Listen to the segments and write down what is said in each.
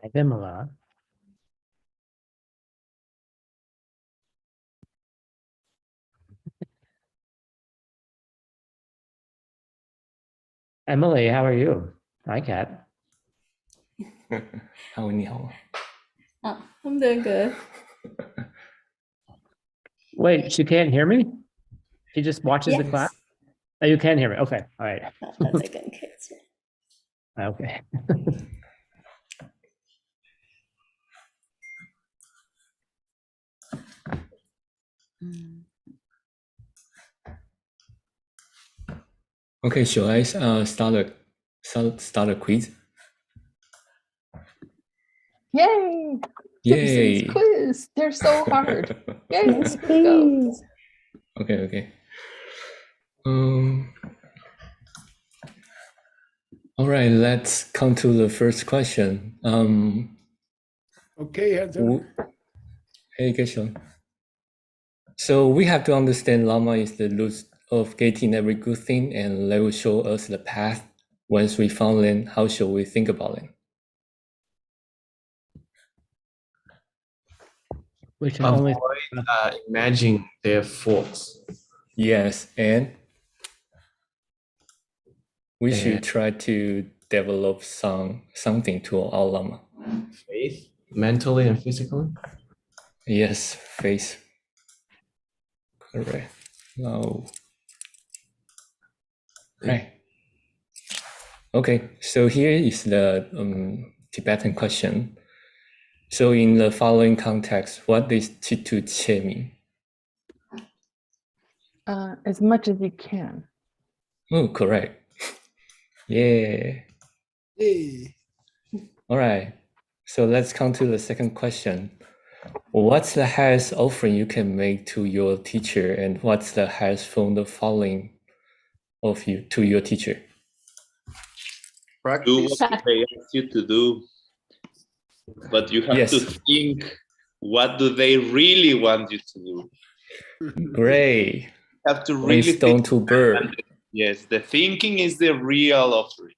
Hi, Vimala. Emily, how are you? Hi, Kat. How are you? Oh, I'm doing good. Wait, she can't hear me? She just watches the Yes. class? Oh, you can hear me. Okay. All right. That's a good case. Okay. Okay, shall I start a quiz? Yay! Yay! Gibson's quiz. They're so hard. Yay! Yes, Here we go. please. Okay. All right, let's come to the first question. Okay, hands up. Hey, Geshe. So we have to understand Lama is the root of getting every good thing, and they will show us the path. Once we found them, how shall we think about them? We should only Avoid imagining their faults. Yes, and we And- should try to develop something to our Lama. Faith, mentally and physically. Yes, face. Correct. Now, right. Okay, so here is the Tibetan question. So in the following context, what does Chitu Che mean? As much as you can. Oh, correct. Yeah. Hey, All right. So let's come to the second question. What's the highest offering you can make to your teacher, and what's the highest form of following of you to your teacher? Do Practice. what they ask you to do, but you have Yes. to think, what do they really want you to do? Great. You have to One really stone think. to burn. Yes, the thinking is the real offering.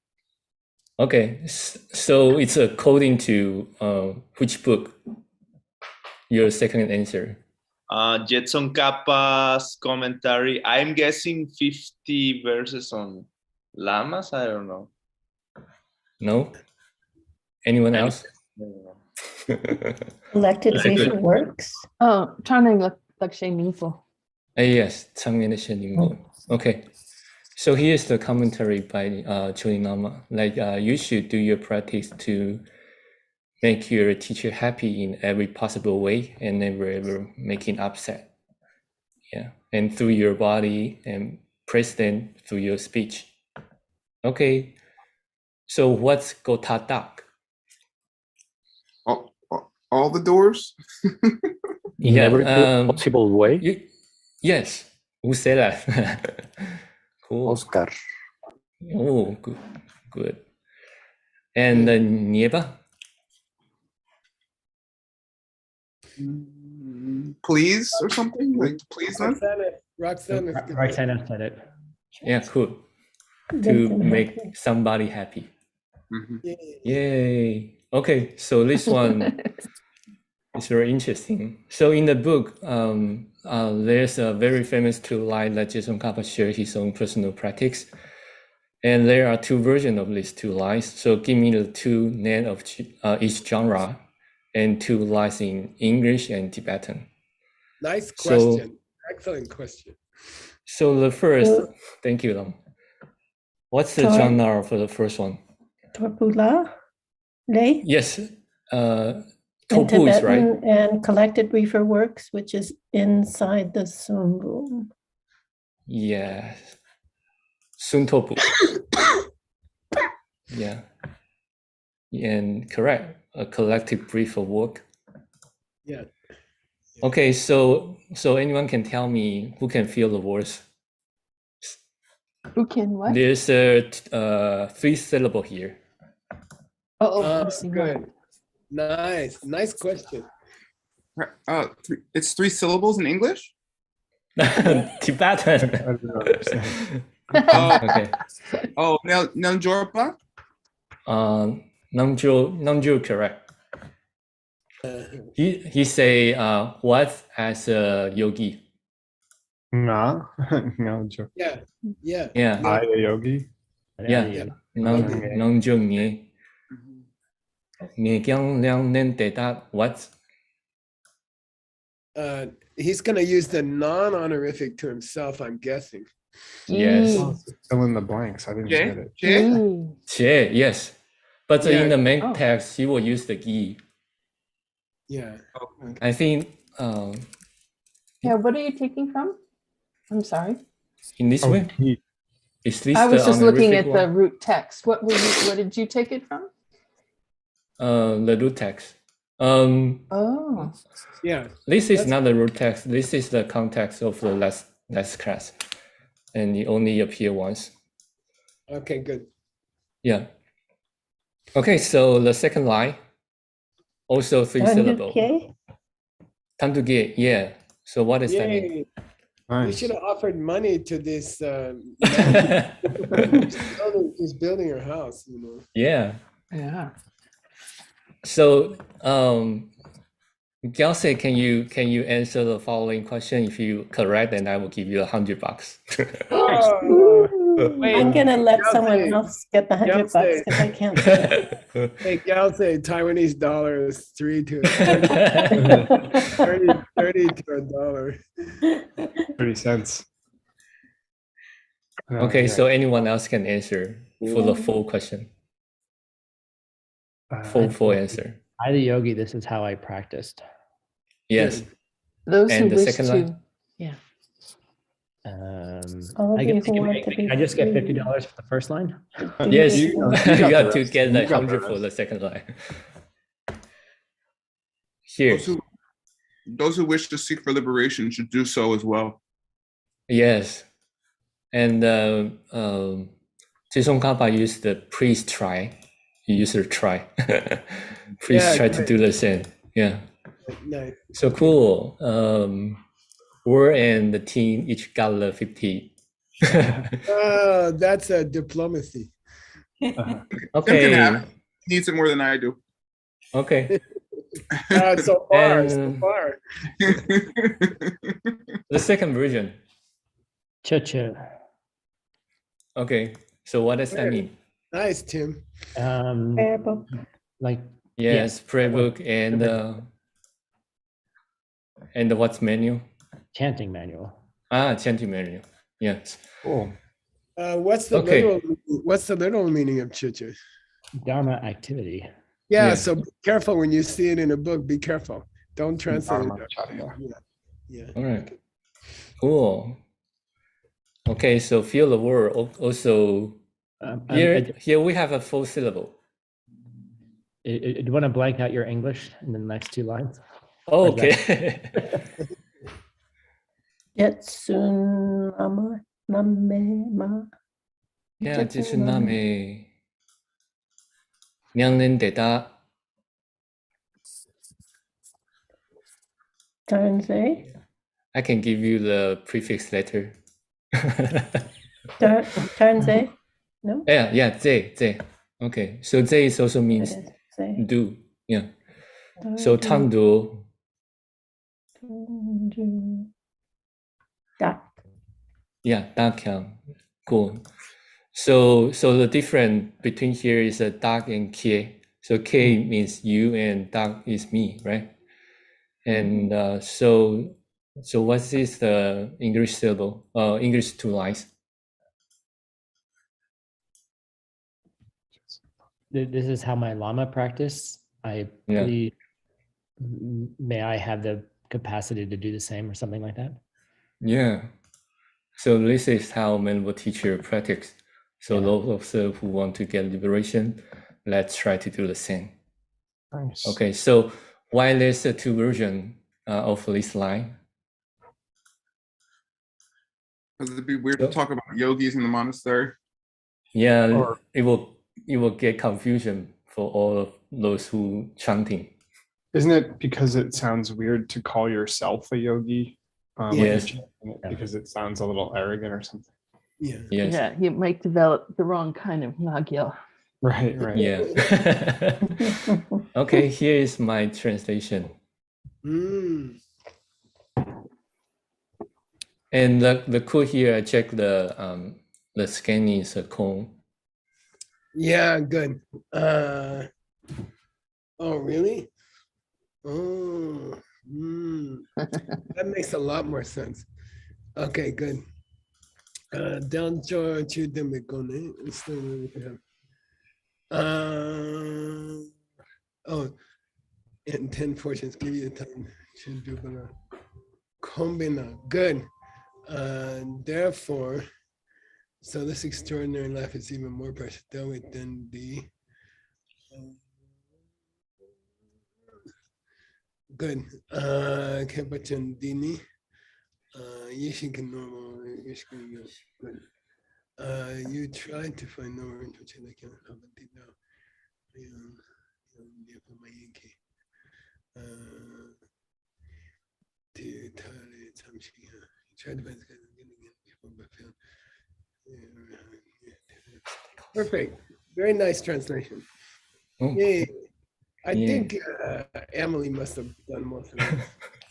Okay, so it's according to which book? Your second answer. Jetson Kappa's commentary, I'm guessing 50 verses on Lamas, I don't know. No? Anyone else? Elected That's a Brief good- for Works. Oh, trying to look like Geshe Michael. Yes, Chang and Okay, so here's the commentary by Chuni Lama. Like you should do your practice to make your teacher happy in every possible way and never ever make him upset. Yeah, and through your body and praise them through your speech. Okay, so what's Gotadak? All the doors? In every possible way. Yes, who said that? Cool. Oscar. Oh, good. And Nieba? Please or something? Like please them? Roxana. Roxana said it. Yeah, cool. To Vincent make Hoffman. somebody happy. Mhm. Yay. Okay, so this one is very interesting. So in the book, there's a very famous two line that Jason Kappa shared his own personal practice. And there are two versions of these two lines. So give me the two names of each genre and two lines in English and Tibetan. Nice So- question. Excellent question. So the first, thank you, Lam. What's the Sorry. genre for the first one? Torpula, Lei, Yes, in Topu is right. Tibetan, and Collected Briefer Works, which is inside the Sun Room. Yes. Suntopu. Yeah. And correct. A collective brief of work. Yeah. Okay, so anyone can tell me who can feel the words? Who can what? There's a 3 syllable here. I see Good. one. Nice question. It's 3 syllables in English? Tibetan. Oh, Okay. Namjorpa? Namjo correct. He say what as a yogi. No, no joke. Yeah, yeah. Yeah. I a yogi. Yeah. Nong jung nghe. Nghe kyang liang nên tệ ta what? He's going to use the non-honorific to himself, I'm guessing. Yes. Fill in the blanks. I didn't Jay? get it. Jay? Che, yes. But Yeah. in the main Oh. text, he will use the gi. Yeah. I think Yeah, what are you taking from? I'm sorry. in this way, He, is this I was the just looking honorific at the one? root text. What did you take it from? The root text. Oh. Yeah. This is That's- not the root text. This is the context of the last class, and it only appear once. Okay, good. Yeah. Okay, so the second line, also three syllable. Okay. Tanduge, yeah. So what does that mean? Yay. You nice. should have offered money to this man who's building her house, you know. Yeah. Yeah. So, Gyalse, can you answer the following question? If you correct, then I will give you $100. Oh, I'm gonna let Yonsei. someone else get the $100 Yonsei. because I can't say it. hey, Gal say Taiwanese dollar is 3 to 30 to a dollar. 30 cents. Okay, yeah. so anyone else can answer for the full question, full answer. I, the yogi, this is how I practiced. Yes. Those And who the wish second to. line? Yeah. All of I you guess who can want to be I just get free. $50 for the first line? Yes, You you got the got to rest. get You like got the 100 for rest. the second line. Here, Those who wish to seek for liberation should do so as well. yes. And Jason Kappa used the please try. He used the try. Please Yeah, try to great. do the same. Yeah. Nice. So cool. War and the team each got the 50. Oh, that's a diplomacy. Tim can Okay. have it. He needs it more than I do. Okay. So far, so And- far. The second version. Cha-cha. Okay. So what does that mean? Nice, Tim. Prayer book. Like, Yes, prayer book and the what's menu? chanting manual. Chanting menu. Yes. Cool. What's the Okay. literal meaning of chicha? Dharma activity. Yeah, Yeah. so be careful when you see it in a book. Be careful. Don't translate Dharma it. Charya. Yeah. All right. Cool. Okay, so feel the word. Also, here we have a full syllable. Do you want to blank out your English in the next two lines? Oh, Or is that- okay. Jetsunama namema. Yeah, 지순남의 명령되다. Tansei. I can give you the prefix letter. Tansei. No? Yeah, Z. Okay, so Z is also means Say. do. Yeah. So tandu. Da. Yeah, dakyang. Cool. So the difference between here is a dak and kie. So K means you and dak is me, right? And so what is the English syllable? English two lines. This is how my Lama practice. I Yeah. believe, may I have the capacity to do the same or something like that? Yeah. So this is how Menbo teacher practice. So Yeah. those of us who want to get liberation, let's try to do the same. Nice. Okay. So why there's a two version of this line? Because it'd be weird to talk about yogis in the monastery. Yeah, Or- it will get confusion for all of those who chanting. Isn't it because it sounds weird to call yourself a yogi? When you're Yes. chanting it, because it sounds a little arrogant or something. Yeah. Yes. Yeah, you might develop the wrong kind of nagyo. Right, right. Yeah. Okay, here is my translation. Mm. And the code here, I check the scanning is a cone. Yeah, good. Oh, really? Oh, that makes a lot more sense. Okay, good. Down to the Megone. Oh, and 10 portions give you the time. Combina. Good. Therefore, so this extraordinary life is even more precious than the good. Kepachan Dini. Yeshinkan normal. Good. You tried to find no into Chilakan. Tried to find people, but failed. Perfect. Very nice translation. Oh, Yay. I yeah. think Emily must have done most of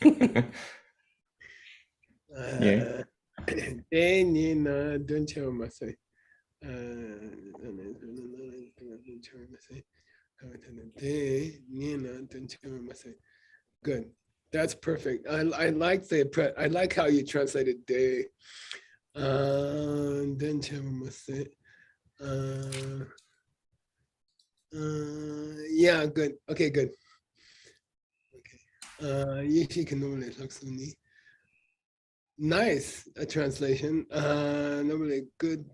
it. Yeah. Good. That's perfect. I like I like how you translated day. Yeah, good. Okay, good. Okay. Nice translation. Normally good.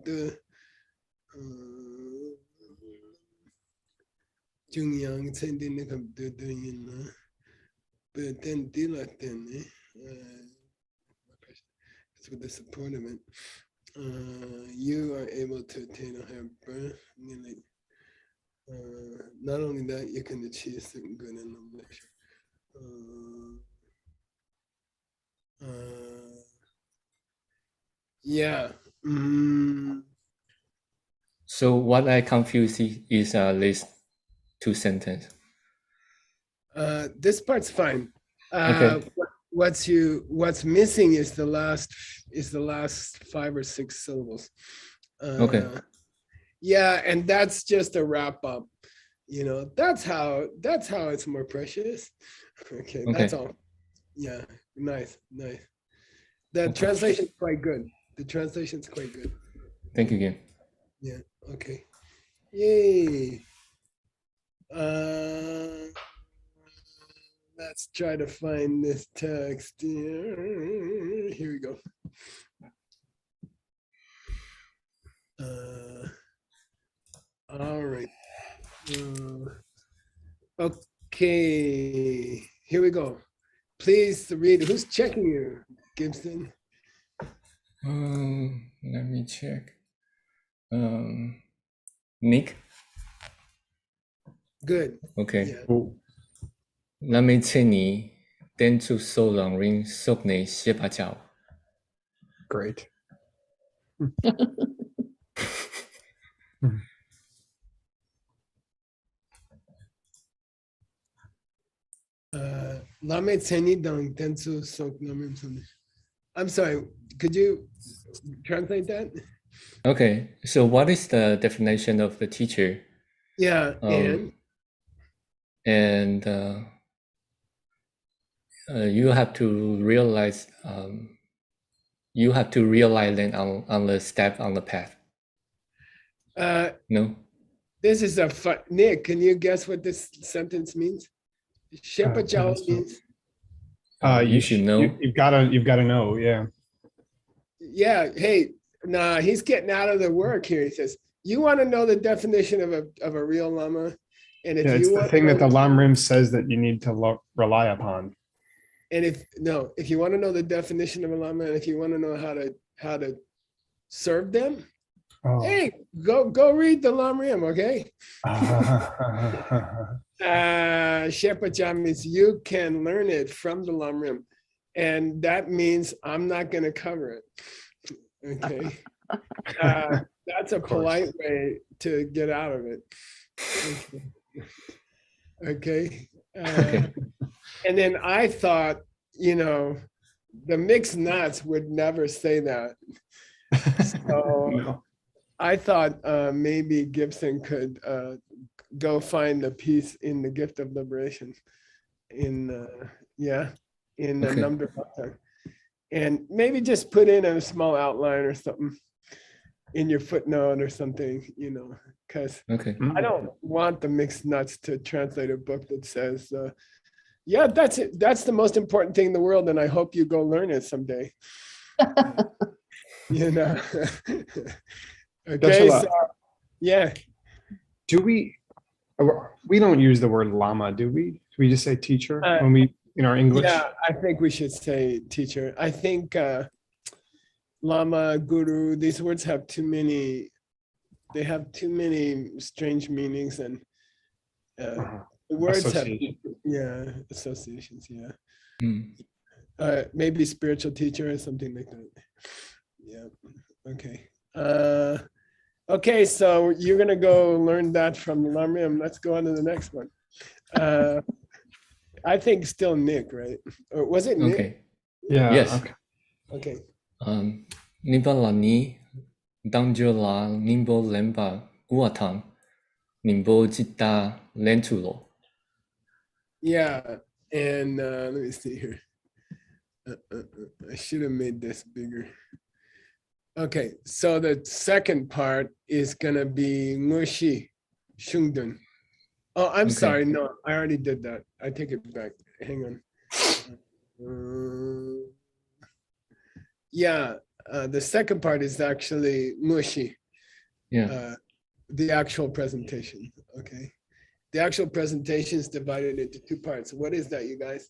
Jungyang but then with the support of it, you are able to attain a higher birth. Not only that, you can achieve certain good and knowledge. Yeah. So what I confuse is these two sentences. This part's fine. Okay. What's missing is the last 5 or 6 syllables. Okay. Yeah, and that's just a wrap up. That's how it's more precious. Okay, that's all. Yeah, nice. The translation's quite good. Thank you again. Yeah, okay. Yay. Let's try to find this text here. Here we go. All right. Okay, here we go. Please read. Who's checking you, Gibson? Let me check. Nick. Good. Okay. Yeah. Let me tell you. Then to so long ring sokne shepachao. Great. I'm sorry, could you translate that? Okay, so what is the definition of the teacher? Yeah, and you have to realize that on the step on the path. No. This is Nick, can you guess what this sentence means? Shepachao means. You should know. You've got to know. Yeah. Yeah. Hey, nah, he's getting out of the work here. He says, you want to know the definition of a real lama? And if it's you the thing that the Lamrim says that you need to rely upon. And if you want to know the definition of a lama, and if you want to know how to serve them, hey, go read the Lamrim, okay? Shepacham means you can learn it from the Lamrim, and that means I'm not going to cover it. Okay. That's a Of course. polite way to get out of it. Okay. Okay. And then I thought, the mixed nuts would never say that. So No. I thought maybe Gibson could go find the piece in the Gift of Liberation in the Okay. number doctor, and maybe just put in a small outline or something in your footnote or something, because Okay. I don't want the mixed nuts to translate a book that says, yeah, that's it. That's the most important thing in the world, and I hope you go learn it someday. Okay, Geshe, so yeah. do we don't use the word lama, do we? Do we just say teacher when we in our English? Yeah, I think we should say teacher. I think lama, guru, these words have too many, they have too many strange meanings, and the words have, associations, yeah. Maybe spiritual teacher or something like that. Yeah, okay. Okay, so you're gonna go learn that from Lamriam. Let's go on to the next one. I think still Nick, right? Or was it Nick? Okay. Yeah. Yes. Okay. Nipa la ni dangjo la nimbo lemba guatang nimbo jita lentulo. Yeah, and let me see here. I should have made this bigger. Okay, so the second part is gonna be Ngushi Shungdun. Oh, I'm sorry. No, I already did that. I take it back. Hang on. The second part is actually Ngushi. Yeah. The actual presentation. Okay. The actual presentation is divided into two parts. What is that, you guys?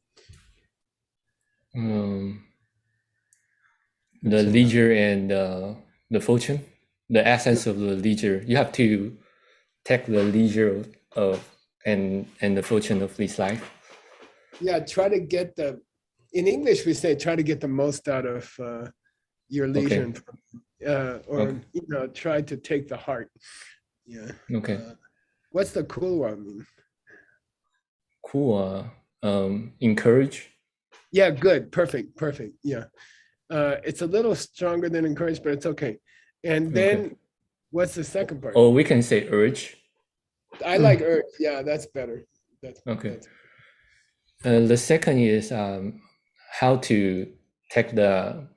The leisure and the fortune, the essence of the leisure. You have to take the leisure of and the fortune of this life. Yeah, try to get in English we say try to get the most out of your leisure, or try to take the heart. Yeah. Okay. What's the cool one mean? Cool. Encourage. Yeah, good. Perfect. Yeah. It's a little stronger than encourage, but it's okay. And then what's the second part? Oh, we can say urge. I like urge. Yeah, that's better. Okay. The second is how to take the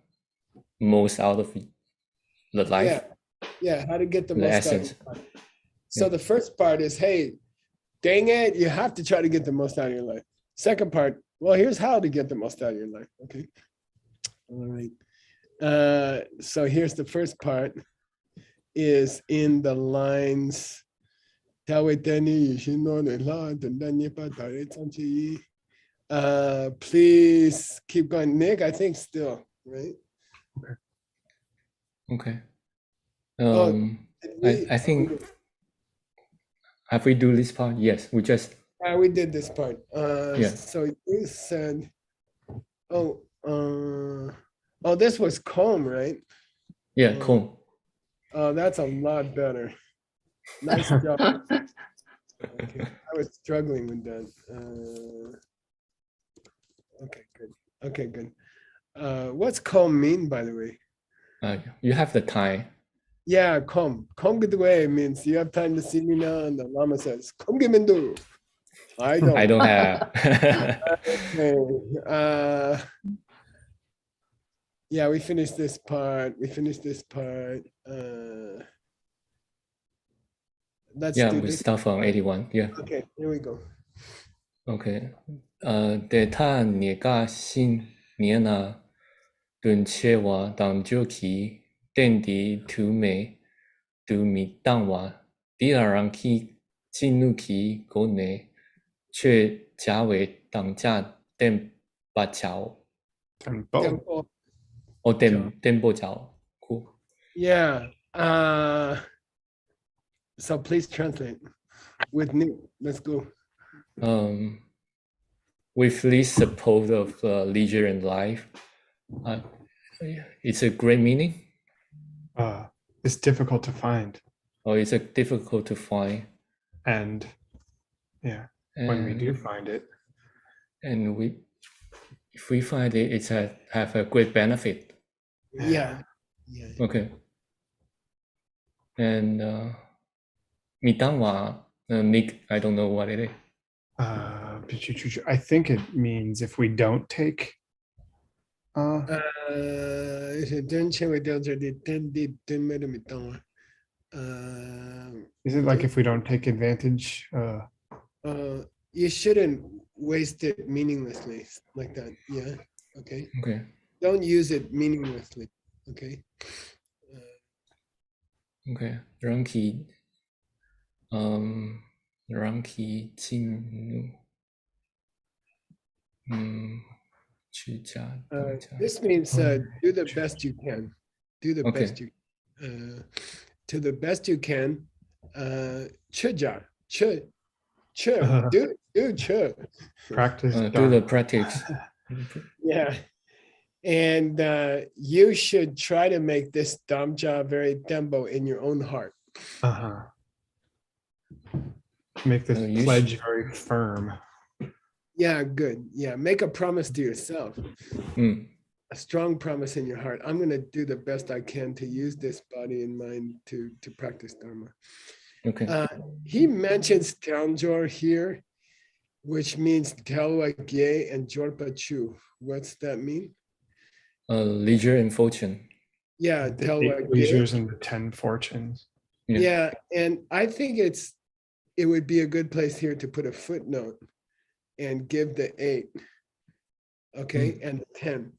most out of the life. Yeah, how to get the The most essence. out of life. So the first part is, hey, dang it, you have to try to get the most out of your life. Second part, well, here's how to get the most out of your life. Okay. All right. So here's the first part is in the lines. Please keep going. Nick, I think still, right? Okay. We, I think, have we do this part? Yes, we just. we did this part. Yeah. So you said, this was comb, right? Yeah, cool. Oh, that's a lot better. Nice job. Okay, I was struggling with that. Okay, good. What's comb mean, by the way? You have the time. Yeah, come good way means you have time to see me now, and the Lama says, "Come give me do." I don't. I don't have. Okay. Yeah, we finished this part. Let's do we this. start from 81. Yeah. Okay, here we go. Okay. Deta niega sin niena dun chewa dang joki dendi tu me du mi dangwa diarang ki jinuki go ne che jiawe dang jia den ba jiao. Tempo. Oh, den bo jiao. Cool. Yeah. So please translate with Nick. Let's go. With this support of leisure and life, it's a great meaning. It's difficult to find. or is it difficult to find? And yeah, when we do find it. And if we find it, it's have a great benefit. Yeah. Okay. And mitangwa, I don't know what it is. I think it means if we don't take. Is it like if we don't take advantage? You shouldn't waste it meaninglessly like that. Yeah. Okay. Okay. Don't use it meaninglessly. Okay. Okay. Ranki进入去加 This means do the best you can. Do the Okay. best you to the best you can. 去加 do 去 Practice. do the practice. Yeah. And you should try to make this damja very tempo in your own heart. Make this you pledge very firm. Yeah, good. Yeah, make a promise to yourself. A strong promise in your heart. I'm going to do the best I can to use this body and mind to practice Dharma. Okay. He mentions Tanjor here, which means Telwa Gye and Jorpa Chu. What's that mean? Leisure and fortune. Yeah, The Telwa 8 leisures and the 10 fortunes. Yeah, and I think it would be a good place here to put a footnote and give the 8, okay, and 10.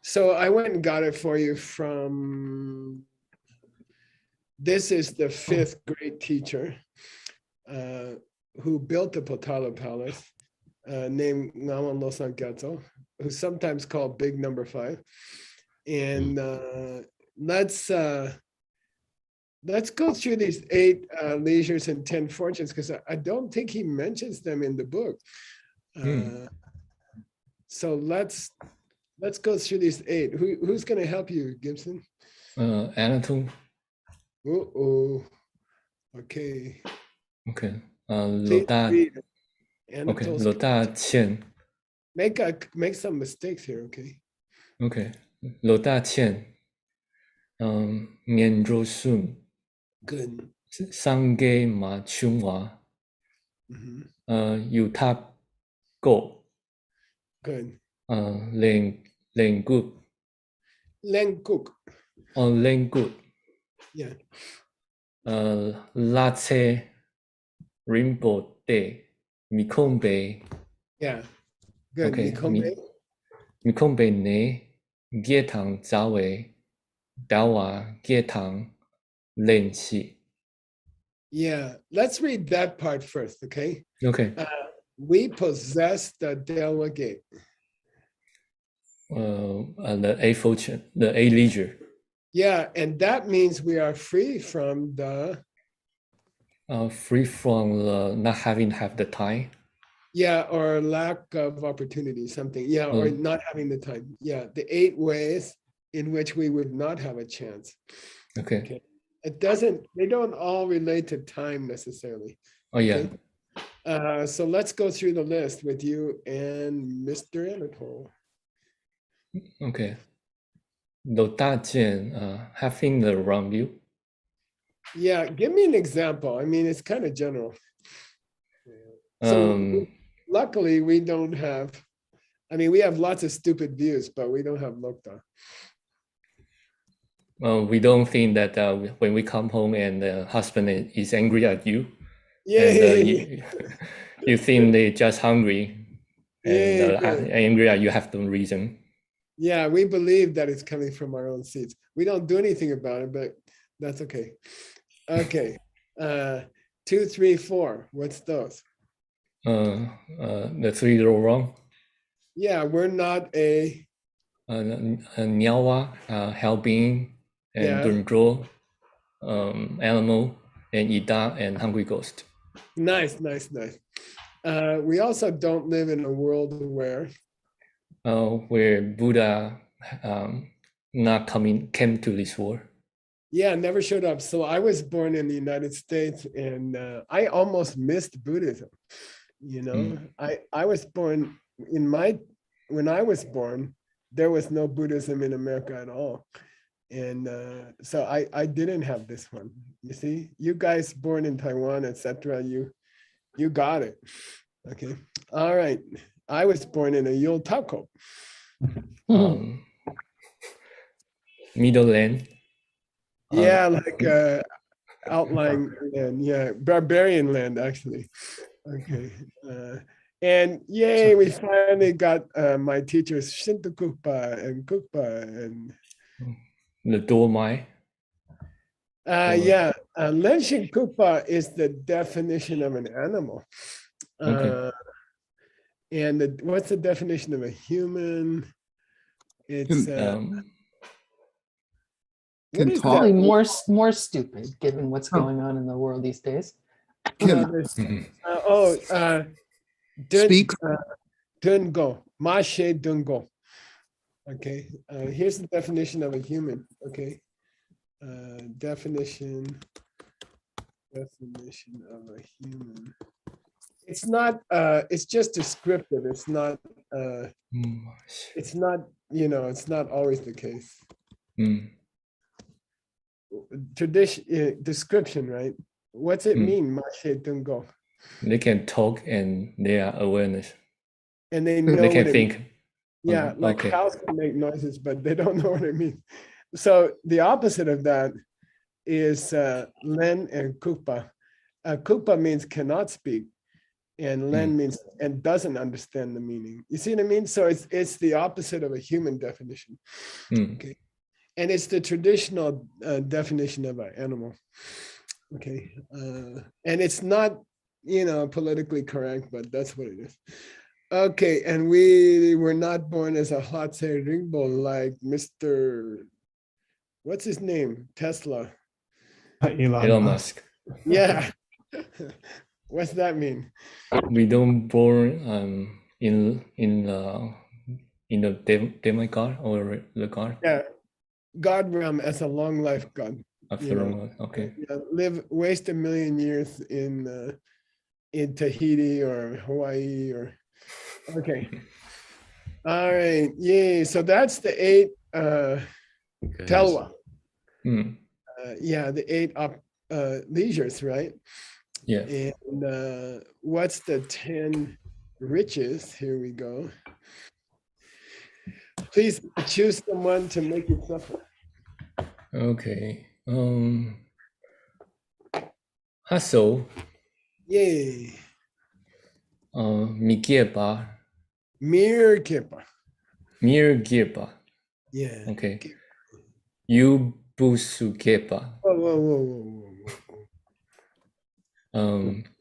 So I went and got it for you from, this is the 5th great teacher who built the Potala Palace, named Ngawan Losang Gyatso, who's sometimes called Big Number 5. And let's go through these 8 leisures and 10 fortunes, because I don't think he mentions them in the book. So let's go through these 8. Who's going to help you, Gibson? Anatole. Okay. Okay. Please read it. Okay. Anatole's- Lota Qian. Make some mistakes here, okay? Okay. Lota Qian. Mian Zhou Sun. Good. Sangge Ma Chunwa. Mhm. Yu Tap Go. Good. Len Good. Len Cook. Len Good. Yeah. La Tse Rimbo De. Mikombe. Yeah. Good. Okay. Mikombe. Mikombe Ne. Gietang Zawe. Dawa Gietang Len Xi. Yeah. Let's read that part first, okay? Okay. We possess the Delwa Gate. The 8 fortune, the 8 leisure. Yeah, and that means we are free from the Free from not having the time. yeah, or lack of opportunity, something. Yeah, or not having the time. Yeah, the 8 ways in which we would not have a chance. Okay. They don't all relate to time necessarily. Oh yeah. Okay? So let's go through the list with you and Mr. Anatole. Okay. Lota Jian, having the wrong view. Yeah, give me an example. I mean, it's kind of general. So luckily we don't have, I mean, we have lots of stupid views, but we don't have Lokta. We don't think that when we come home and the husband is angry at you, you think they're just hungry and angry at you have no reason. Yeah, we believe that it's coming from our own seeds. We don't do anything about it, but that's okay. Okay, 2, 3, 4. What's those? The 3 are wrong. Yeah, we're not a Nyawa, helping, and Dundro, animal, and Ida, and hungry ghost. Nice. We also don't live in a world where Buddha came to this world. Yeah, never showed up. So I was born in the United States, and I almost missed Buddhism. You know, I was born when I was born, there was no Buddhism in America at all. And so I didn't have this one. You see, you guys born in Taiwan, etc. You got it. Okay. All right. I was born in a Yule Taco. Middle land. Yeah, like outlying land. Yeah, barbarian land, actually. Okay. And yay, we finally got my teachers Shinto Kukpa and Kukpa and The Dormai. yeah, Lenshin Kukpa is the definition of an animal. Okay. And what's the definition of a human? It's what is Probably that? more stupid given what's going on in the world these days. Speak. Dungo, Mashe Dungo. Okay, here's the definition of a human. Okay, definition of a human. It's not. It's just descriptive. It's not. It's not. You know, it's not always the case. Tradition, description, right? What's it mean? Mashe Dungo. They can talk and they are awareness. And they know They can what it think. means. Yeah, like cows can make noises, but they don't know what it means. So the opposite of that is Len and Kupa. Kupa means cannot speak, and Len means and doesn't understand the meaning. You see what I mean? So it's the opposite of a human definition. Okay, and it's the traditional definition of an animal. Okay, and it's not, you know, politically correct, but that's what it is. Okay, and we were not born as a Hatse Ringbo like Mr. What's his name? Tesla. Elon Musk. Yeah. What's that mean? We don't born in the demigod or the god. Yeah, God realm as a long life God. After long, okay. Waste 1 million years in Tahiti or Hawaii or. Okay. All right. Yay. So that's the 8 telwa. Yeah, the 8 leisures, right? Yeah. And what's the 10 riches? Here we go. Please choose someone to make you suffer. Okay. Hustle. Yay. Mikieba. Mirkepa. Mirkepa. Yeah. Okay. Yubusukepa. Whoa.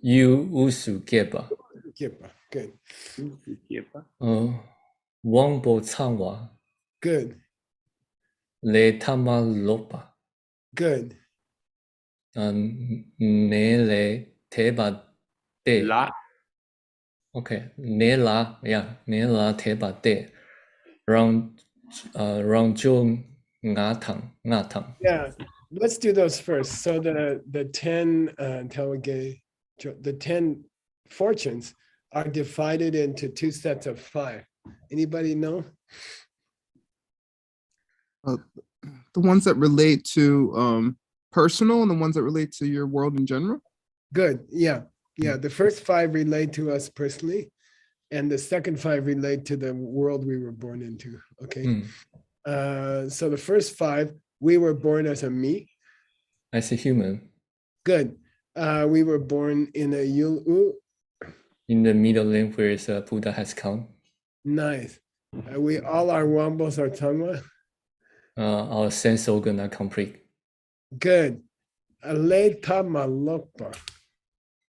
Yuusukepa. Kepa. Good. Wangbo Changwa. Good. Le Tamalopa. Good. Nele Teba De. La. Okay. Nela, yeah. Nela Teba De. Round Jung Ngatang. Yeah. Let's do those first. So the 10 Tawage, the 10 fortunes are divided into 2 sets of 5. Anybody know? The ones that relate to personal and the ones that relate to your world in general? Good. Yeah. The first 5 relate to us personally, and the second 5 relate to the world we were born into. Okay. So the first 5, we were born as a me. As a human. Good. We were born in a Yul-u. In the middle lane where Buddha has come. Nice. We all our wombos are tangwa. Our sense organ are complete. Good. Aleta malopa.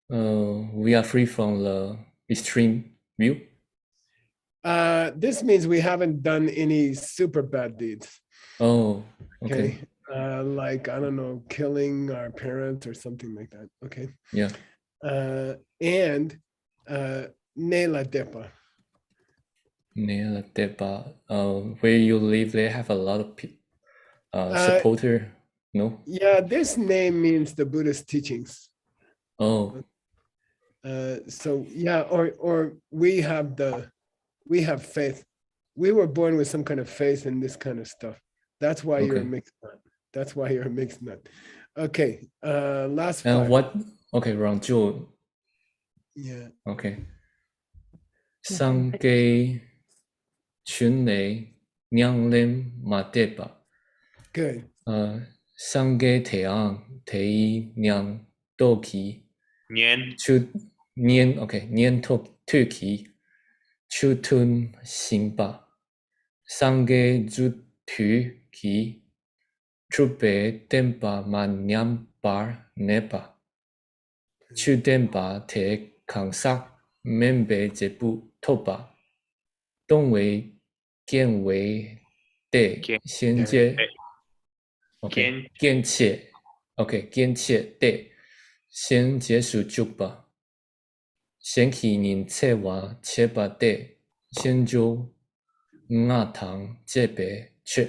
We are free from the extreme view. This means we haven't done any super bad deeds. Oh, okay. Like, I don't know, killing our parents or something like that. Okay. Yeah. And Nela Depa. Nela Depa. Where you live, they have a lot of supporter. No. Yeah, this name means the Buddhist teachings. Oh, So yeah, or we have faith. We were born with some kind of faith in this kind of stuff. That's why you're a okay. mixed nut. That's why you're a mixed nut. Okay, last And five. what? Okay, round two. Yeah. Okay. Sangay chunlei nyanglim mateba. Good. Sangay teang tei nyang doki. Nien. Chu nien. Okay, nien turkey. Chutun simba. Sangay zutu ki. Trupe tempa manyam bar nepa. Chu tempa te kangsak membe jebu topa. Dong wei gen wei de Gen- xian jie. Okay, Gen- gen qie. Okay, gen qie de xian jie shu juba. Xian ki nin ce wa che ba de xian zhou nga tang jie be che.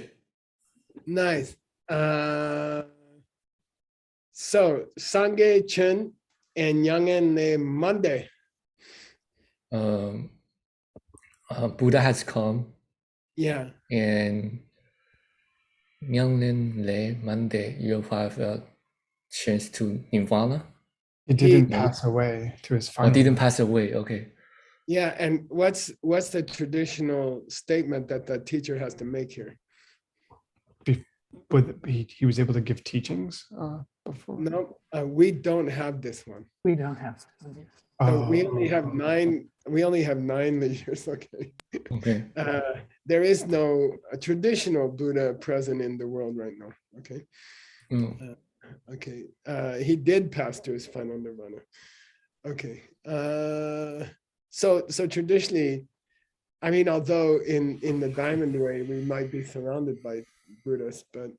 Nice. So Sangye Chen and Yangen Ne Monday. Buddha has come, Yeah. and Nyanglen Le Monday, you have a chance to Nirvana. He didn't He- pass away to his Or final. didn't pass away. Okay. Yeah, and what's the traditional statement that the teacher has to make here? But he was able to give teachings before. No, we don't have this one. We don't have. So we only have Oh. nine. We only have 9 leaders. Okay. Okay. There is no traditional Buddha present in the world right now. Okay. Mm. Okay. He did pass to his final nirvana. Okay. So traditionally, I mean, although in the diamond way we might be surrounded by Buddhists, but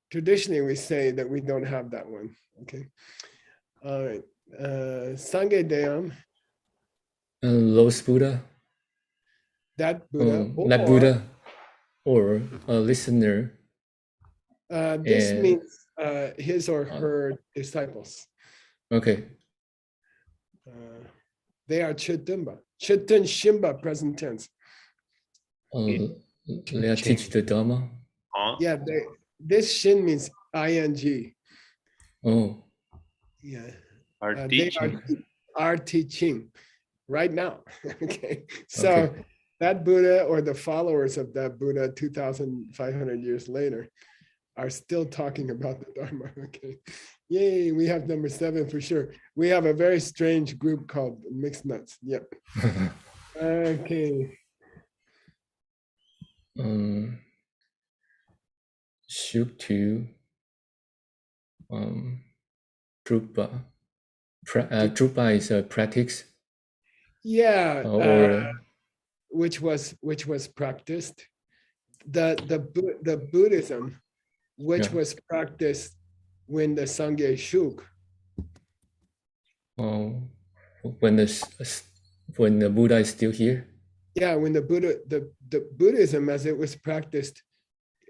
traditionally we say that we don't have that one. Okay. All right. Sangye Deam, Lost Buddha. that Buddha. That Buddha, or a listener. This and- means his or her disciples. Okay. They are Chitumba. Chitun Shimba, present tense. They teach the Dharma. Huh? Yeah, this Shin means ing. Oh, Yeah. Are They teaching. are teaching right now. Okay. So Okay. that Buddha or the followers of that Buddha 2,500 years later are still talking about the Dharma. Okay. Yay, we have number 7 for sure. We have a very strange group called Mixed Nuts. Yep. Okay. Shoot to Drupa. Drupa is a practice. Yeah. Or Which was practiced. The Buddhism, which Yeah. was practiced when the Sangye Shuk. when the Buddha is still here. Yeah, when the Buddhism as it was practiced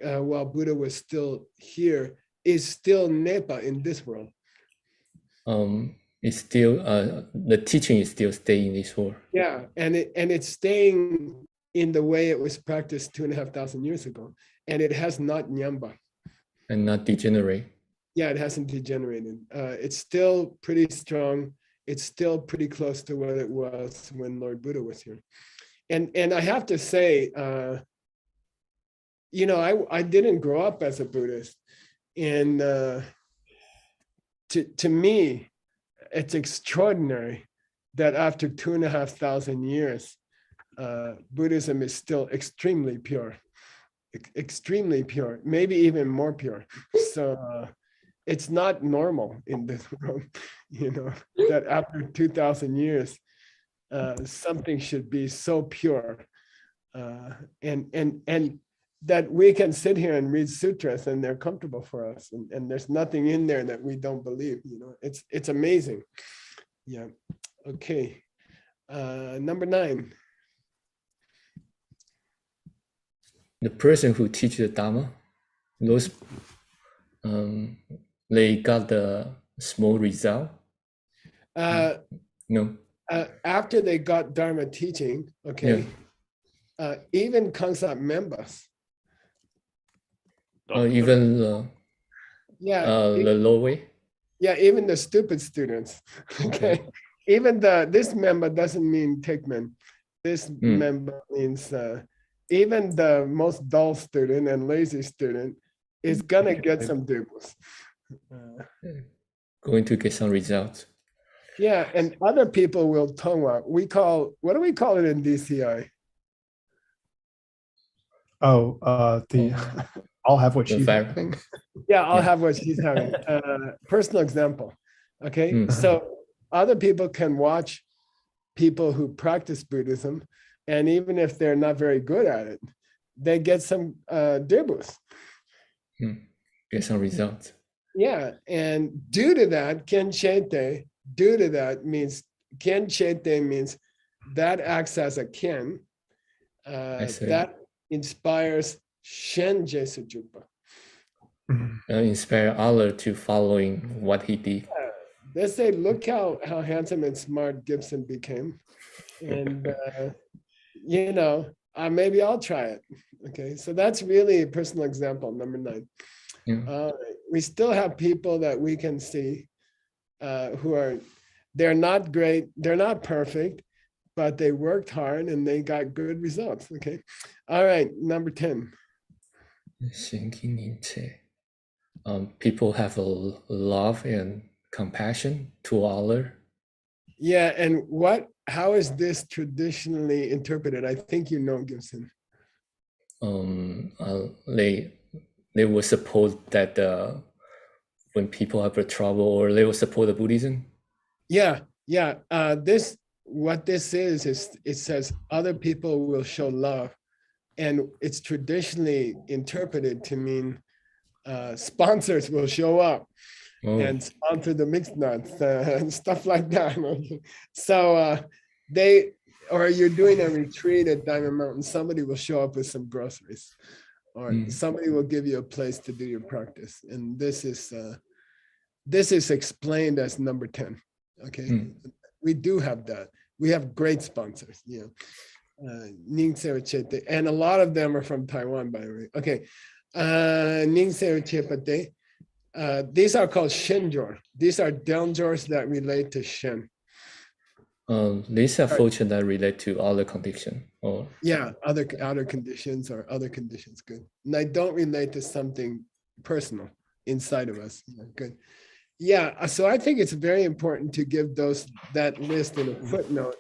while Buddha was still here is still Nepa in this world. It's still the teaching is still staying in this world. Yeah, and it's staying in the way it was practiced 2,500 years ago, and it has not nyamba. And not degenerate. Yeah, it hasn't degenerated. It's still pretty strong. It's still pretty close to what it was when Lord Buddha was here. And I have to say, I didn't grow up as a Buddhist, and to me, it's extraordinary that after 2,500 years, Buddhism is still extremely pure, maybe even more pure. So it's not normal in this world, that after 2,000 years, something should be so pure, and that we can sit here and read sutras and they're comfortable for us, and there's nothing in there that we don't believe. It's amazing. Yeah. Okay. Number 9. The person who teaches the Dharma, those they got the small result? No. After they got Dharma teaching, okay, even Kangsat members. Even the low way? Yeah, even the stupid students. Okay. Even this member doesn't mean Tikman. This member means even the most dull student and lazy student is gonna get some dupes. Going to get some results. Yeah, and other people will tongwa. What do we call it in DCI? Oh, I'll have what she's fair. having. Yeah, I'll have what she's having. Personal example. Okay, so other people can watch people who practice Buddhism, and even if they're not very good at it, they get some debus. Get some results. Yeah, and due to that, kenchete, due to that means kenchete means that acts as a ken that inspires shen jesu jupa. Inspire others to following what he did. They say, look how handsome and smart Gibson became. And, you know, maybe I'll try it. Okay, so that's really a personal example, number 9. We still have people that we can see they're not great, they're not perfect, but they worked hard and they got good results. Okay, all right, number 10. People have a love and compassion to others. Yeah, and how is this traditionally interpreted? I think you know, Gibson. They will support that when people have a trouble, or they will support the Buddhism. Yeah. What this is it says other people will show love, and it's traditionally interpreted to mean sponsors will show up and sponsor the mixed nuts and stuff like that. So you're doing a retreat at Diamond Mountain, somebody will show up with some groceries, or somebody will give you a place to do your practice. And this is explained as number 10. Okay, we do have that. We have great sponsors, you know, and a lot of them are from Taiwan, by the way. Okay, these are called Shenjor. These are downjors that relate to Shen. These are fortune that relate to other conditions. Yeah, other conditions or other conditions. Good. And I don't relate to something personal inside of us. Yeah, good. Yeah, so I think it's very important to give that list in a footnote,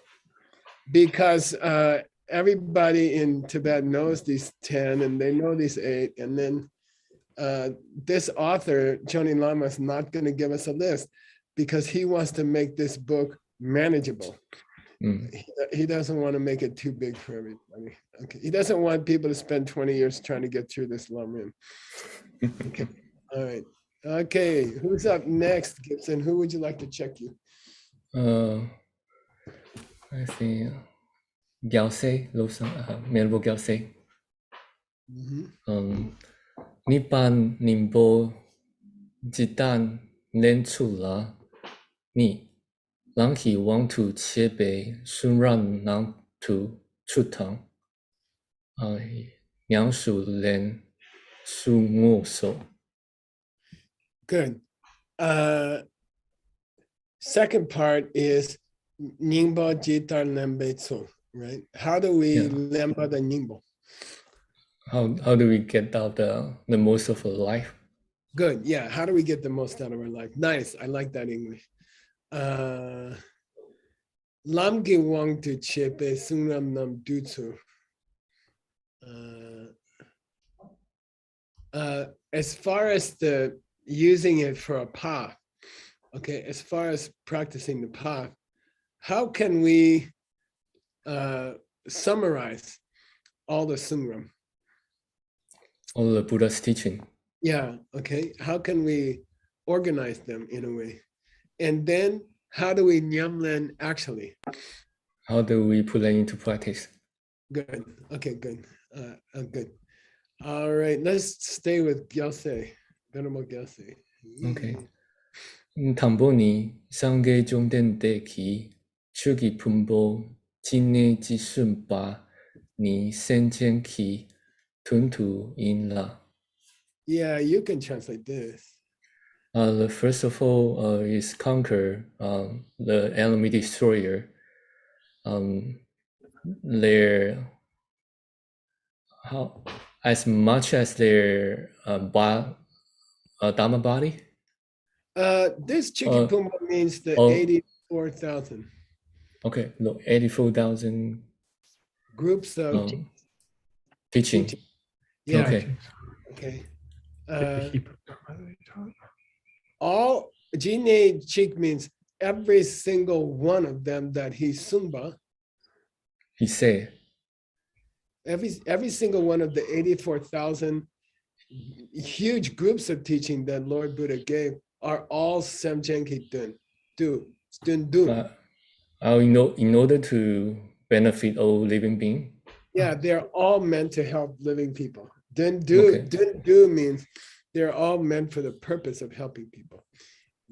because everybody in Tibet knows these 10 and they know these 8, and then this author, Chonin Lama, is not going to give us a list because he wants to make this book manageable. He doesn't want to make it too big for everybody. Okay, he doesn't want people to spend 20 years trying to get through this Lamrim. Okay, all right. Okay, who's up next, Gibson? Who would you like to check you? I think Gyalse, Melbo Gyalse. Nipan Nimbo Jitan Lenchula Ni Langhi want to Chebe Sunran Nang to Chutang Yang Shu Len Su Mu So. Good. Second part is Ningbo Jitar Lembetsu, right? How do we lemba the Ningbo? How do we get out the most of our life? Good. Yeah. How do we get the most out of our life? Nice. I like that English. Lamgi Wang to Chepe Sunram Nam Dutsu. As far as the using it for a path, okay, as far as practicing the path, how can we summarize all the Sungram? All the Buddha's teaching. Yeah, okay. How can we organize them in a way? And then how do we nyamlen actually? How do we put them into practice? Good. Okay, good. Good. All right, let's stay with Gyalse. Venerable Geshe. Okay. 당보니 상계 종된 때기 추기 품보 진내 지순바 니 센첸키 둔투 인라. Yeah, you can translate this. The first of all is conquer the enemy destroyer. Their as much as their Dharma body. This Chukipuma means the 84,000 Okay, no, 84,000 groups of teaching. Yeah. Okay. Okay. All All Jine Chik means every single one of them that he sumba, He said, every single one of the 84,000 huge groups of teaching that Lord Buddha gave are all Samjenki do. in order to benefit all living beings. Yeah, they're all meant to help living people. Dun do means they're all meant for the purpose of helping people.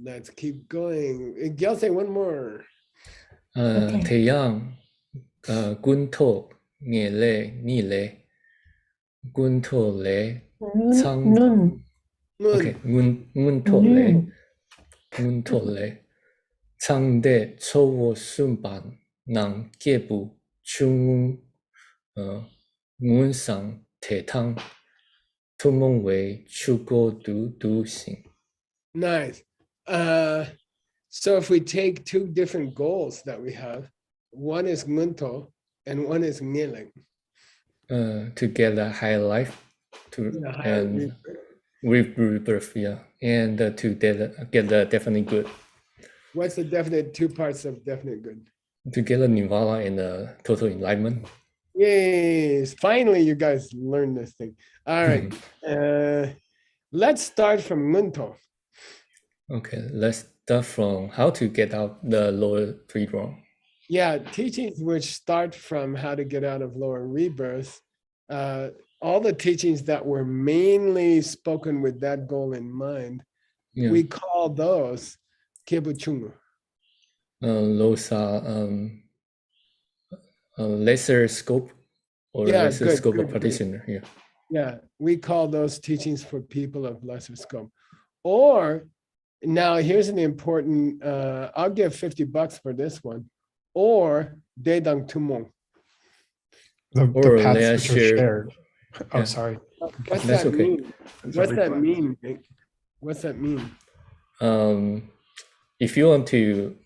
Let's keep going. I'll say one more. 태양 군토 녜레 니레 군토레 상 Nun. Okay, 문토레 창대 초보 순반 낭 깨부 충 문상 대탕 투몽웨이 추고두두싱. Nice. So if we take two different goals that we have, one is Munto and one is Niling. To get a higher life, and rebirth, yeah, and to get a definite good. What's the definite two parts of definite good? To get a nirvana and a total enlightenment. Yes, finally you guys learned this thing. All right. Let's start from Munto. Okay, let's start from how to get out the lower three wrong. Yeah, teachings which start from how to get out of lower rebirth. All the teachings that were mainly spoken with that goal in mind, we call those kebuchungu. Those are lesser scope or lesser scope of practitioner. Yeah. Yeah, we call those teachings for people of lesser scope. Or now here's an important, I'll give $50 for this one. Or Dedang Tumong. The paths which are shared. Oh, Yeah. sorry. What's That's that okay. mean? What's that mean? Nick? What's that mean? If you want to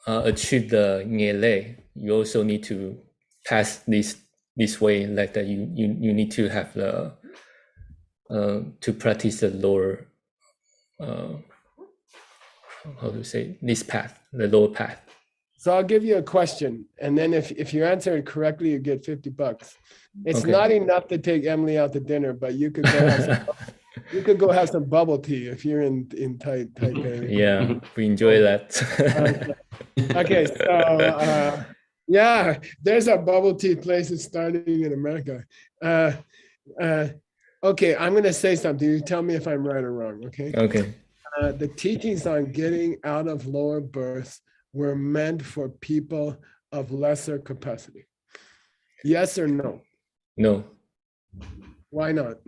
achieve the ngele, you also need to pass this way, like that. You need to have the to practice the lower how to say this path, the lower path. So I'll give you a question, and then if you answer it correctly, you get $50. It's Okay. not enough to take Emily out to dinner, but you could go have some, you could go have some bubble tea if you're in Taipei. Yeah, we enjoy that. Okay, so yeah, there's a bubble tea place that's starting in America. Okay, I'm gonna say something. You tell me if I'm right or wrong. Okay. Okay. The teachings on getting out of lower births were meant for people of lesser capacity. Yes or no? No. Why not?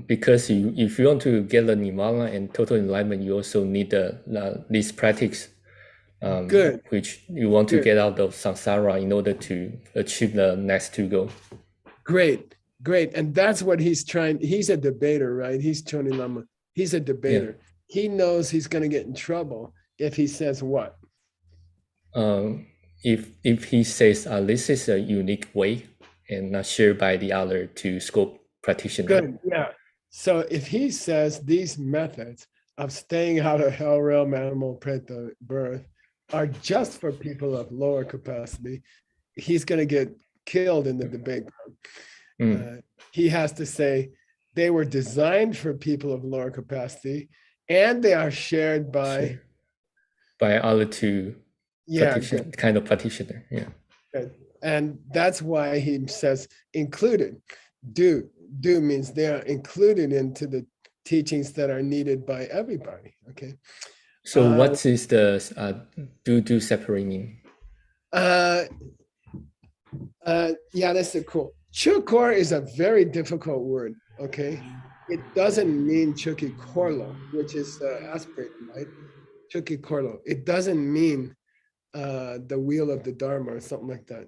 Because if you want to get the nirvana and total enlightenment, you also need this practice. Good. Which you want to Good. get out of samsara in order to achieve the next two goals. Great, great. And that's what he's trying. He's a debater, right? He's Choni Lama. He's a debater. He knows he's going to get in trouble if he says what? If he says this is a unique way and not shared by the other two scope practitioners. Good, yeah. So if he says these methods of staying out of hell realm, animal, preta, birth are just for people of lower capacity, he's going to get killed in the debate. He has to say they were designed for people of lower capacity and they are shared by other two kind of practitioner. Yeah. Good. And that's why he says included. Do means they are included into the teachings that are needed by everybody. Okay. So what is the do separate mean? Yeah, that's the cool. Chukor is a very difficult word. Okay. It doesn't mean Chuki Korlo, which is aspirate, right? Chuki Korlo. It doesn't mean the wheel of the Dharma or something like that.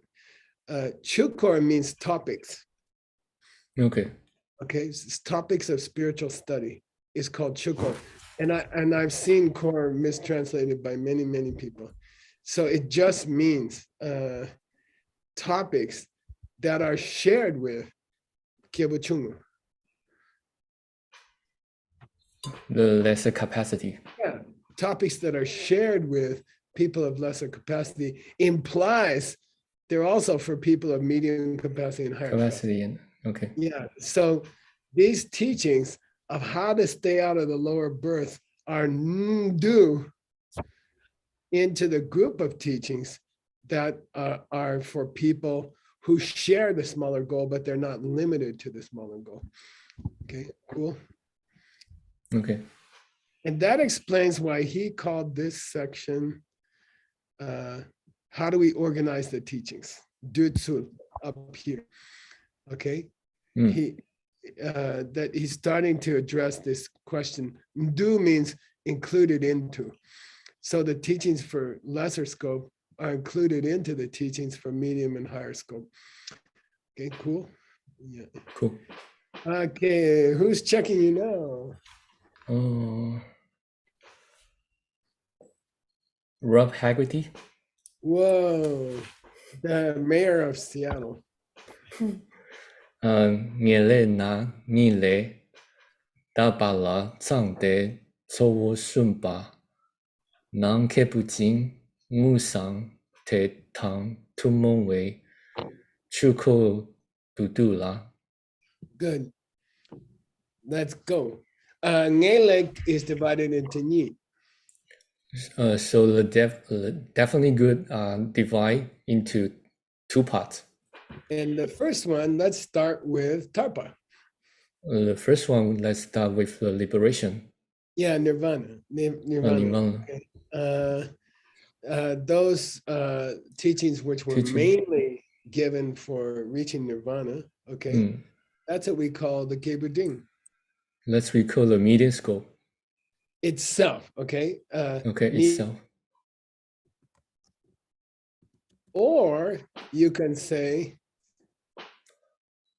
Chukor means topics. Okay. Okay, it's topics of spiritual study is called chukor, and I've seen kor mistranslated by many people. So it just means topics that are shared with Kyobuchungu. The lesser capacity. Yeah, topics that are shared with people of lesser capacity implies they're also for people of medium capacity and higher capacity. And okay. Yeah, so these teachings of how to stay out of the lower birth are due into the group of teachings that are for people who share the smaller goal, but they're not limited to the smaller goal. Okay, cool. Okay. And that explains why he called this section, how do we organize the teachings? Dutsu up here. Okay. That he's starting to address this question. Do means included into. So the teachings for lesser scope are included into the teachings for medium and higher scope. Okay, cool. Yeah. Cool. Okay, who's checking you now? Rob Haggerty. Whoa, the mayor of Seattle. Nghĩa lệ na mi lệ đã bà la zang de cho wo sun ba nang ke bu jing ngu sang te tang tu mong wei chu ko du la. Good. Let's go. Ngelek is divided into Ni. So the definitely good divide into two parts. And the first one, let's start with Tarpa. The first one, let's start with the liberation. Yeah, Nirvana. Nirvana. Okay. Those teachings which were mainly given for reaching Nirvana, okay, that's what we call the Gebuding. Let's recall the medium scope. Itself, okay? Itself. Or you can say,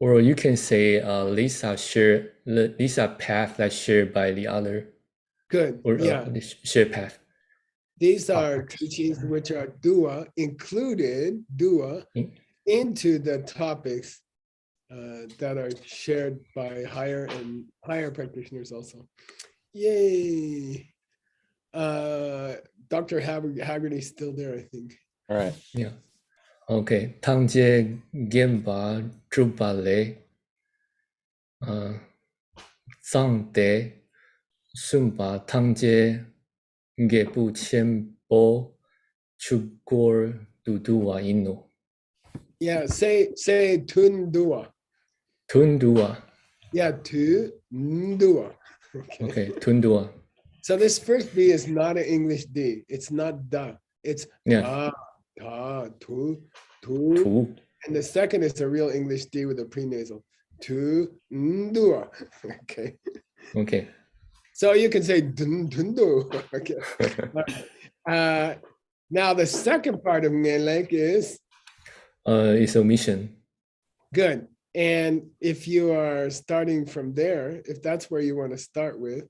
these are paths that shared by the other. Good. Or yeah. The shared path. These are teachings which are included into the topics that are shared by higher practitioners also. Yay. Dr. Haggerty's still there, I think. All right. Yeah. Okay. Tangje Gemba Trubale Zang De Sumba Tangje Gebu Qianbo Chugor Dudua Inu. Yeah, say Tundua. Tundua. Yeah, Tundua. Okay, Tundua. So this first D is not an English D. It's not da. It's yeah. Tu. And the second is a real English D with a prenasal. Tundua. Okay. Okay. So you can say Tundu. Okay. Now the second part of Ngelek is omission. Good. And if you are starting from there, if that's where you want to start with,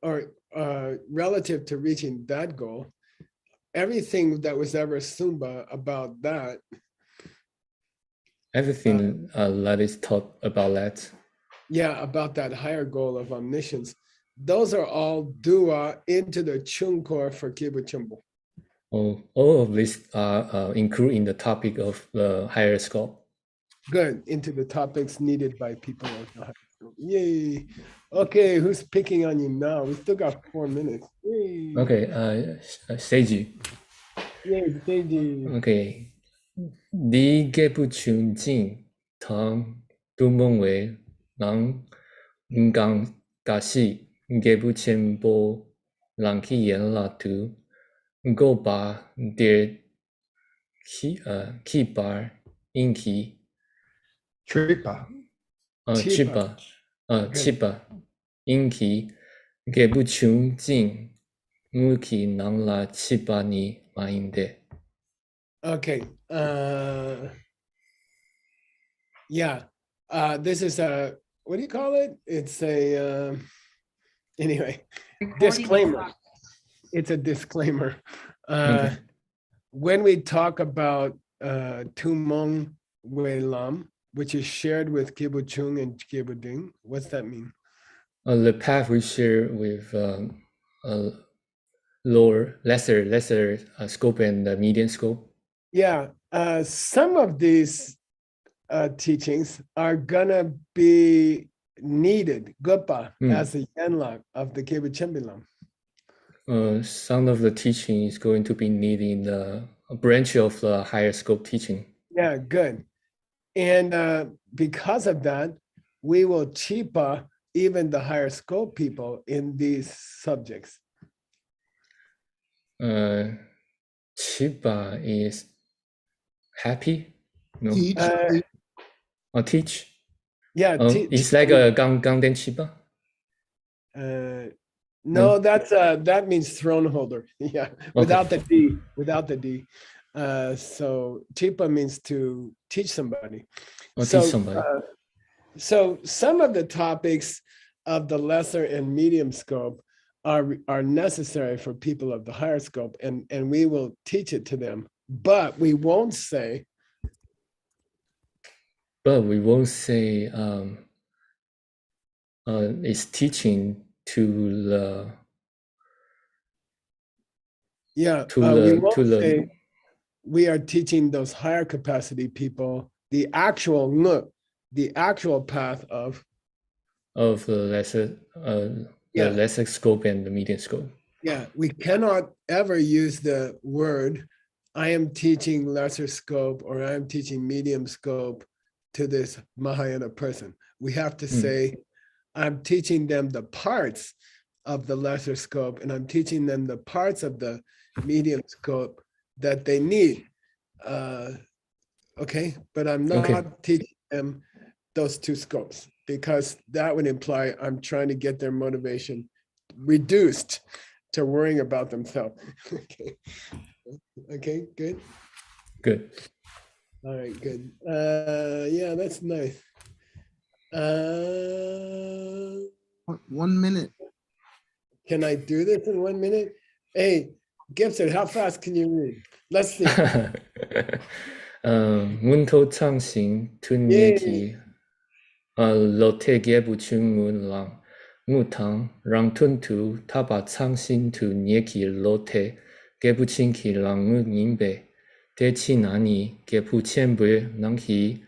or relative to reaching that goal, everything that was ever Sumba about that. Everything that is taught about that. Yeah, about that higher goal of omniscience. Those are all dua into the Chungkor for Kibuchumbu. All of these are included in the topic of the higher scope. Good, into the topics needed by people of the higher scope. Yay. Okay, who's picking on you now? We still got 4 minutes. Yay. Okay, Seiji. Yay, Seiji. Okay. Di gebu chun jing tang du meng wei nang ngang 假使给不全部人去演拉图，我把的去把引起Tripa. chipa Good. chipa 引起给不穷尽我去能拉chipa你马应的。 Okay. Yeah. This is a, what do you call it? It's a, anyway, disclaimer. It's a disclaimer. Okay. When we talk about Tumong Wei Lam, which is shared with Kibu Chung and Kibu Ding, what's that mean? The path we share with lower, lesser scope and medium scope. Yeah, some of these teachings are gonna be needed, Gopa, as a yanlak of the Kibu Chembilam. Some of the teaching is going to be needing a branch of the higher scope teaching. Yeah, good. And because of that, we will chipa even the higher scope people in these subjects. Chiba is happy? No. Teach. Or teach? Yeah. It's like a Gangden Chiba? No, that means throne holder. Yeah, without the D, without the D. So chipa means to teach somebody. Teach somebody. So some of the topics of the lesser and medium scope are necessary for people of the higher scope, and we will teach it to them, but we won't say. But we won't say it's teaching to the. Yeah, we won't say we are teaching those higher capacity people the actual path of the lesser lesser scope and the medium scope. Yeah, we cannot ever use the word I am teaching lesser scope or I am teaching medium scope to this Mahayana person. We have to say I'm teaching them the parts of the lesser scope and I'm teaching them the parts of the medium scope that they need. Okay, but I'm not teaching them those two scopes because that would imply I'm trying to get their motivation reduced to worrying about themselves. Okay, good. Good. All right, good. Yeah, that's nice. 1 minute. Can I do this in 1 minute? Hey, Gibson, how fast can you read? Let's see. 문토 창신 툰예기 로테게 부충문랑 무탕 랑툰투 타바 창신 툰예기 로테 게부친키랑 문인베 대치나니 게부첸베 낭히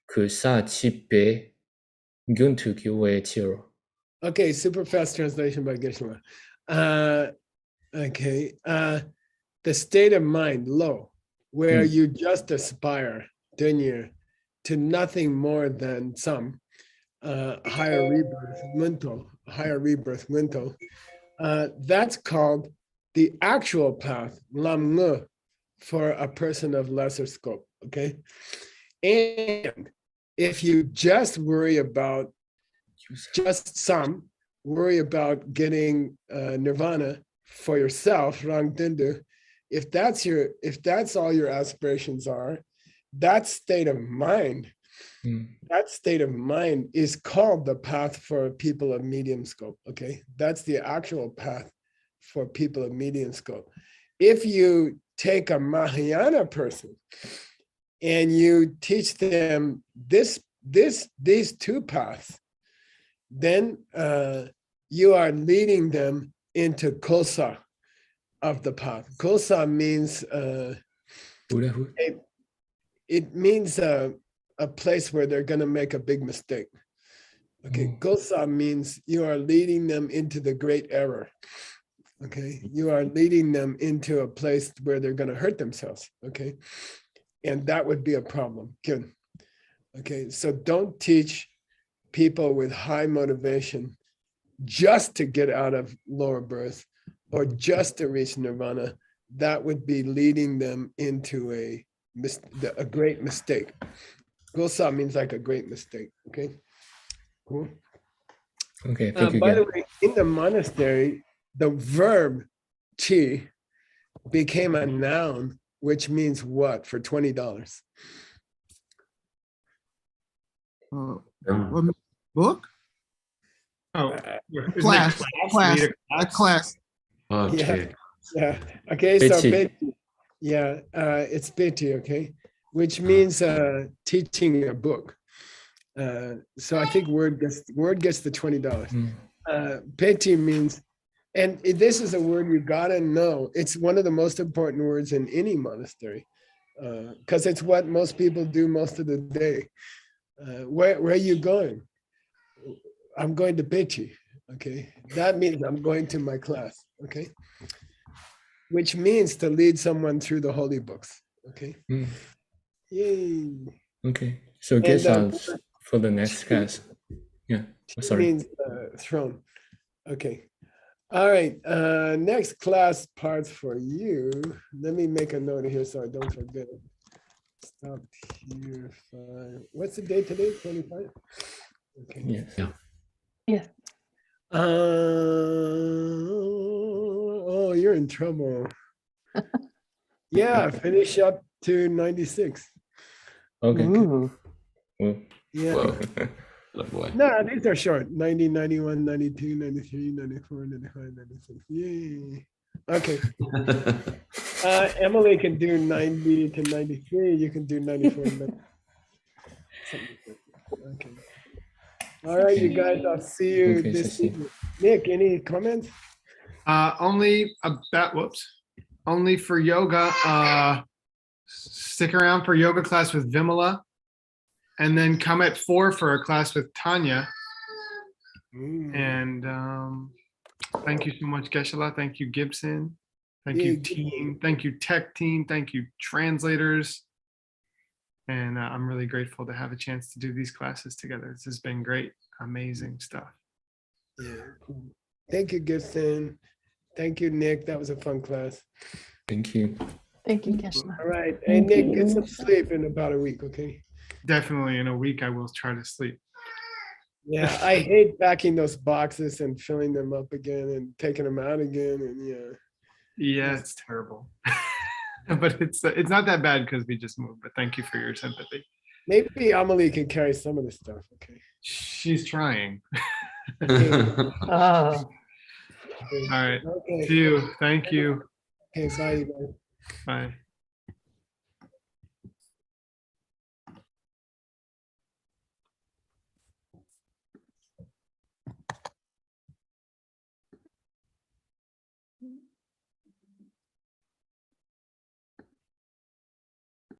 그사치베 균투교의 치로. Okay, super fast translation by Geshe. Okay, the state of mind, low, where you just aspire, Dunya, to nothing more than some higher rebirth, mental. That's called the actual path, lam nge, for a person of lesser scope. Okay, and if you just worry about worry about getting nirvana for yourself, rang dindu, if that's all your aspirations are, that state of mind is called the path for people of medium scope. Okay, that's the actual path for people of medium scope. If you take a Mahayana person and you teach them these two paths, then you are leading them into kosa of the path. Kosa means it means a place where they're going to make a big mistake. Okay, kosa means you are leading them into the great error. Okay, you are leading them into a place where they're going to hurt themselves. Okay, and that would be a problem. Good. Okay, so don't teach people with high motivation just to get out of lower birth or just to reach nirvana, that would be leading them into a great mistake. Gosa means like a great mistake. Okay, cool. Okay, thank you by the again. way, in the monastery, the verb chi became a noun, which means what for $20? Book? Oh, Class. A class. Okay. Yeah. Okay. So Beti. beti. Yeah. It's beti. Okay. Which means teaching a book. So I think word gets the $20. Beti means, and this is a word you gotta know. It's one of the most important words in any monastery, because it's what most people do most of the day. Where are you going? I'm going to Beti. Okay, that means I'm going to my class. Okay, which means to lead someone through the holy books. Okay, yay. Okay, so guess for the next class. Yeah, sorry. Means throne. Okay. All right. Next class parts for you. Let me make a note here so I don't forget. Stop here. 5. What's the date today? 25. Okay. Yes. Yeah. Yes. Oh, you're in trouble. Yeah, finish up to 96. Okay. Ooh. Well, Yeah. Whoa. Oh boy. No, these are short. 90, 91, 92, 93, 94, 95, 96. Yay. Okay. Emily can do 90 to 93. You can do 94 to 90. Okay. All right, you guys, I'll see you Okay, this see. evening. Nick, any comments? Only for yoga. Stick around for yoga class with Vimala, and then come at 4 for a class with Tanya. And thank you so much, Geshe. Thank you, Gibson. Thank you, team. Thank you, tech team. Thank you, translators. And I'm really grateful to have a chance to do these classes together. This has been great, amazing stuff. Yeah, cool. Thank you, Gibson. Thank you, Nick. That was a fun class. Thank you. Thank you, Geshe. All right. Hey, Nick, get some sleep in about a week, okay? Definitely in a week, I will try to sleep. Yeah, I hate packing those boxes and filling them up again and taking them out again. And yeah. Yeah, it's terrible. But it's not that bad because we just moved. But thank you for your sympathy. Maybe Amelie can carry some of the stuff, okay? She's trying. Oh. All right. Okay. See you. Thank you. Okay, bye, you guys. Bye.